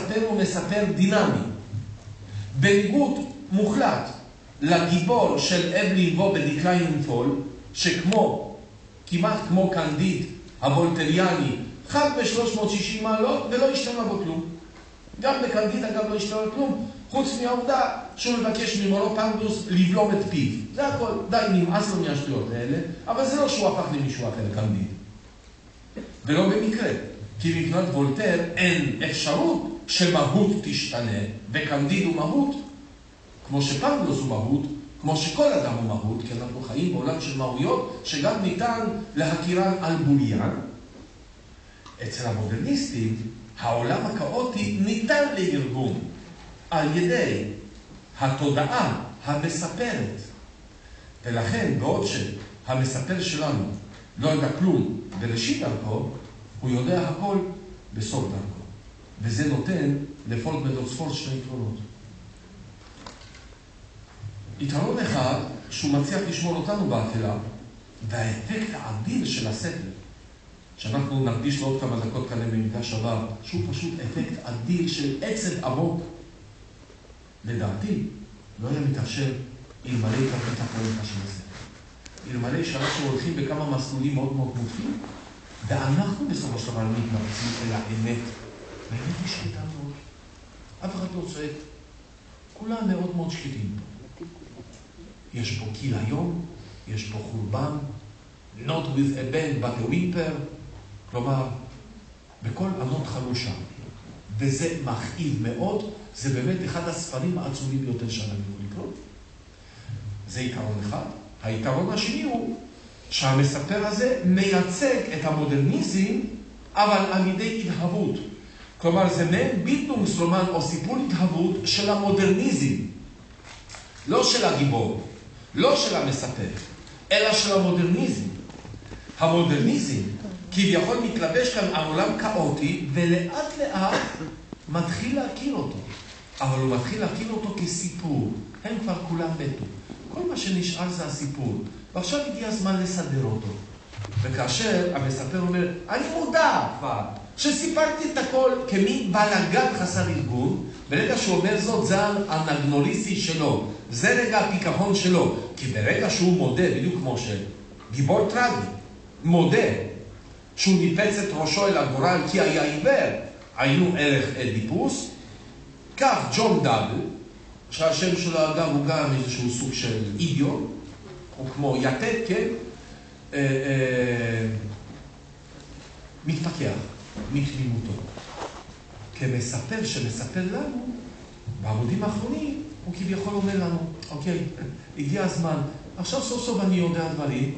המספר הוא מספר דינמי. בניגוד מוחלט לגיבור של אבלין וו בדקליין ופול, שכמו, כמעט כמו קנדיד הוולטריאני, חד ב-360 מעלות ולא השתנה בו כלום. גם בקנדיד אגב לא השתנה כלום, חוץ מהעובדה שהוא מבקש ממורו פנדוס לבלום את פיו. זה הכל, די נמאס לו מהשטויות האלה, אבל זה לא שהוא הפך למישהו אחר קנדיד. ולא במקרה, כי מבחינת וולטר אין אפשרות שמהות תשתנה, וקנדיד הוא מהות, כמו שפנדוס הוא מהות, כמו שכל אדם הוא מהות, כי אנחנו חיים בעולם של מהויות, שגם ניתן להכירן על בוליין. אצל המודרניסטים, העולם הכאוטי ניתן לארגון על ידי התודעה המספרת. ולכן, בעוד שהמספר שלנו לא יודע כלום בראשית דרכו, הוא יודע הכל בסוף דרכו. וזה נותן לפולקמן אוקספורד שני יתרונות. יתרון אחד שהוא מצליח לשמור אותנו באפלה, והאפקט האדיר של הספר, שאנחנו נקדיש לו עוד כמה דקות כאן במפגש הבא, שהוא פשוט אפקט אדיר של עצב עמוק. לדעתי, לא היה מתאפשר אלמלא את הפרויקט של הספר. אלמלא שאנחנו הולכים בכמה מסלולים מאוד מאוד מוטפים, ואנחנו בסופו של דבר מתנפצים אל האמת. והאמת היא שקטה מאוד. אף אחד לא צועק. כולם מאוד מאוד שקטים. יש פה כיליון, יש פה חורבן, not with a band but a whimper, כלומר, בכל ענות חלושה. וזה מכאיב מאוד, זה באמת אחד הספרים העצומים ביותר שאני יכול לקרוא. זה יתרון אחד. היתרון השני הוא שהמספר הזה מייצג את המודרניזם, אבל על ידי התהוות. כלומר, זה מעין ביטלונגסרומן או סיפור התהוות של המודרניזם. לא של הגיבור, לא של המספר, אלא של המודרניזם. המודרניזם כביכול מתלבש כאן על עולם כאוטי, ולאט לאט מתחיל להכיר אותו. אבל הוא מתחיל להכיר אותו כסיפור. הם כבר כולם מתו. כל מה שנשאר זה הסיפור. ועכשיו הגיע הזמן לסדר אותו. וכאשר המספר אומר, אני מודע כבר, שסיפרתי את הכל כמין בלגן חסר ארגון, ברגע שהוא אומר זאת, זה הנגנוליסטי שלו. זה רגע הפיקחון שלו. כי ברגע שהוא מודה, בדיוק כמו שגיבור טרגי, מודה שהוא ניפץ את ראשו אל הגורל כי היה עיוור, היינו ערך אדיפוס, כך ג'ון דאבל, שהשם שלו אגב הוא גם איזשהו סוג של אידיון, או כמו יתד, כן? מתפכח מתמימותו. כמספר שמספר לנו, בעמודים האחרונים, הוא כביכול אומר לנו, אוקיי, הגיע הזמן, עכשיו סוף סוף אני יודע דברים,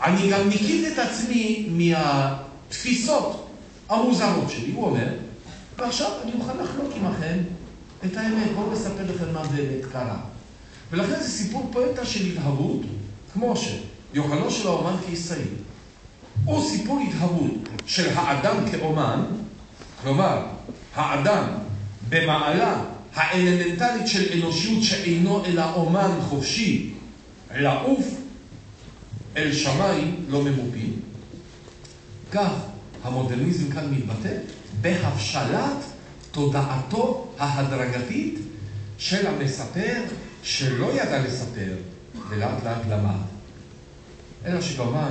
אני גם ניקית את עצמי מהתפיסות המוזרות שלי, הוא אומר, ועכשיו אני אוכל לחלוק עמכם את האמת, בואו נספר לכם מה באמת קרה. ולכן זה סיפור פואנטה של התהוות, כמו שיוחנו של האומן כישראלי. הוא סיפור התהוות של האדם כאומן, כלומר, האדם במעלה האלמנטלית של אנושיות שאינו אלא אומן חופשי, לעוף אל שמיים לא ממופים. כך המודרניזם כאן מתבטא בהבשלת תודעתו ההדרגתית של המספר שלא ידע לספר ולאט לאט למד. אלא שכמובן